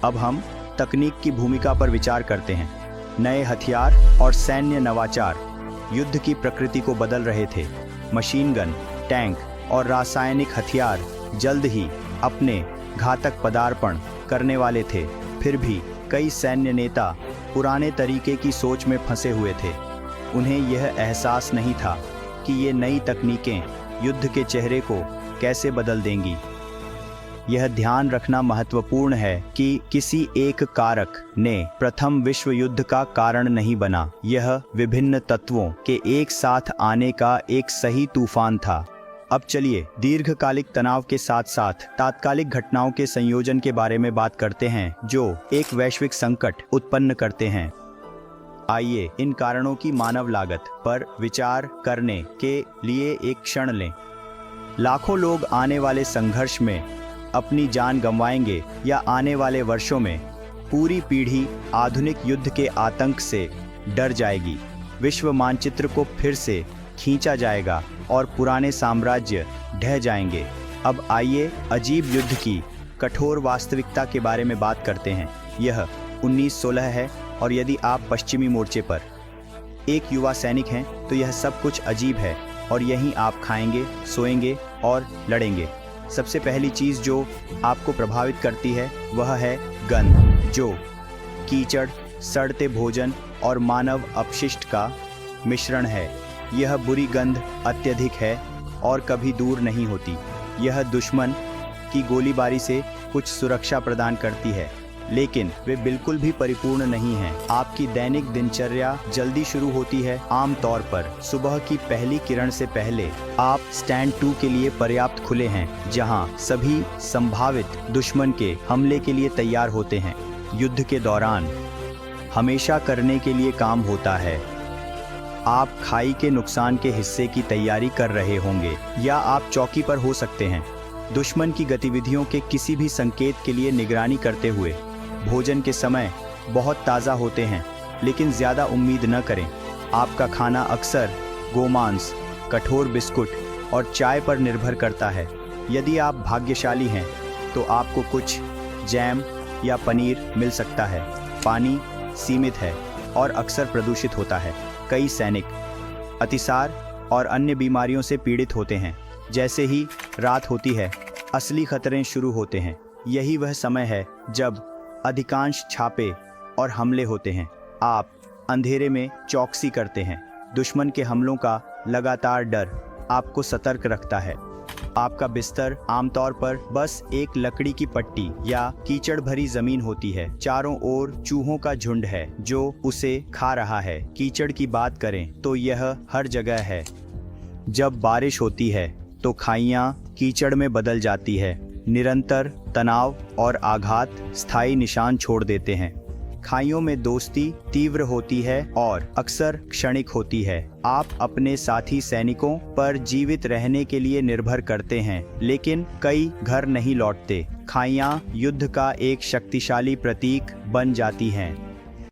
अब हम तकनीक की भूमिका पर विचार करते हैं। नए हथियार और सैन्य नवाचार युद्ध की प्रकृति को बदल रहे थे। मशीन गन, टैंक और रासायनिक हथियार जल्द ही अपने घातक पदार्पण करने वाले थे। फिर भी कई सैन्य नेता पुराने तरीके की सोच में फंसे हुए थे। उन्हें यह एहसास नहीं था कि ये नई तकनीकें युद्ध के चेहरे को कैसे बदल देंगी। यह ध्यान रखना महत्वपूर्ण है कि किसी एक कारक ने प्रथम विश्व युद्ध का कारण नहीं बना। यह विभिन्न तत्वों के एक साथ आने का एक सही तूफान था। अब चलिए दीर्घकालिक तनाव के साथ साथ तात्कालिक घटनाओं के संयोजन के बारे में बात करते हैं जो एक वैश्विक संकट उत्पन्न करते हैं। आइए इन कारणों की मानव लागत पर विचार करने के लिए एक क्षण लें। लाखों लोग आने वाले संघर्ष में अपनी जान गंवाएंगे या आने वाले वर्षों में पूरी पीढ़ी आधुनिक युद्ध के आतंक से डर जाएगी। विश्व मानचित्र को फिर से खींचा जाएगा और पुराने साम्राज्य ढह जाएंगे। अब आइए अजीब युद्ध की कठोर वास्तविकता के बारे में बात करते हैं। यह 1916 है और यदि आप पश्चिमी मोर्चे पर एक युवा सैनिक हैं तो यह सब कुछ अजीब है और यहीं आप खाएंगे, सोएंगे और लड़ेंगे। सबसे पहली चीज़ जो आपको प्रभावित करती है वह है गंध, जो कीचड़, सड़ते भोजन और मानव अपशिष्ट का मिश्रण है। यह बुरी गंध अत्यधिक है और कभी दूर नहीं होती। यह दुश्मन की गोलीबारी से कुछ सुरक्षा प्रदान करती है, लेकिन वे बिल्कुल भी परिपूर्ण नहीं हैं। आपकी दैनिक दिनचर्या जल्दी शुरू होती है। आमतौर पर सुबह की पहली किरण से पहले आप स्टैंड 2 के लिए पर्याप्त खुले हैं, जहां सभी संभावित दुश्मन के हमले के लिए तैयार होते हैं। युद्ध के दौरान हमेशा करने के लिए काम होता है। आप खाई के नुकसान के हिस्से की तैयारी कर रहे होंगे या आप चौकी पर हो सकते हैं, दुश्मन की गतिविधियों के किसी भी संकेत के लिए निगरानी करते हुए। भोजन के समय बहुत ताज़ा होते हैं, लेकिन ज़्यादा उम्मीद न करें। आपका खाना अक्सर गोमांस, कठोर बिस्कुट और चाय पर निर्भर करता है। यदि आप भाग्यशाली हैं तो आपको कुछ जैम या पनीर मिल सकता है। पानी सीमित है और अक्सर प्रदूषित होता है। कई सैनिक अतिसार और अन्य बीमारियों से पीड़ित होते हैं। जैसे ही रात होती है, असली खतरे शुरू होते हैं। यही वह समय है जब अधिकांश छापे और हमले होते हैं। आप अंधेरे में चौकसी करते हैं। दुश्मन के हमलों का लगातार डर आपको सतर्क रखता है। आपका बिस्तर आमतौर पर बस एक लकड़ी की पट्टी या कीचड़ भरी जमीन होती है। चारों ओर चूहों का झुंड है जो उसे खा रहा है। कीचड़ की बात करें तो यह हर जगह है। जब बारिश होती है तो खाइयां कीचड़ में बदल जाती है। निरंतर तनाव और आघात स्थायी निशान छोड़ देते हैं। खाइयों में दोस्ती तीव्र होती है और अक्सर क्षणिक होती है। आप अपने साथी सैनिकों पर जीवित रहने के लिए निर्भर करते हैं, लेकिन कई घर नहीं लौटते। खाइयां युद्ध का एक शक्तिशाली प्रतीक बन जाती हैं।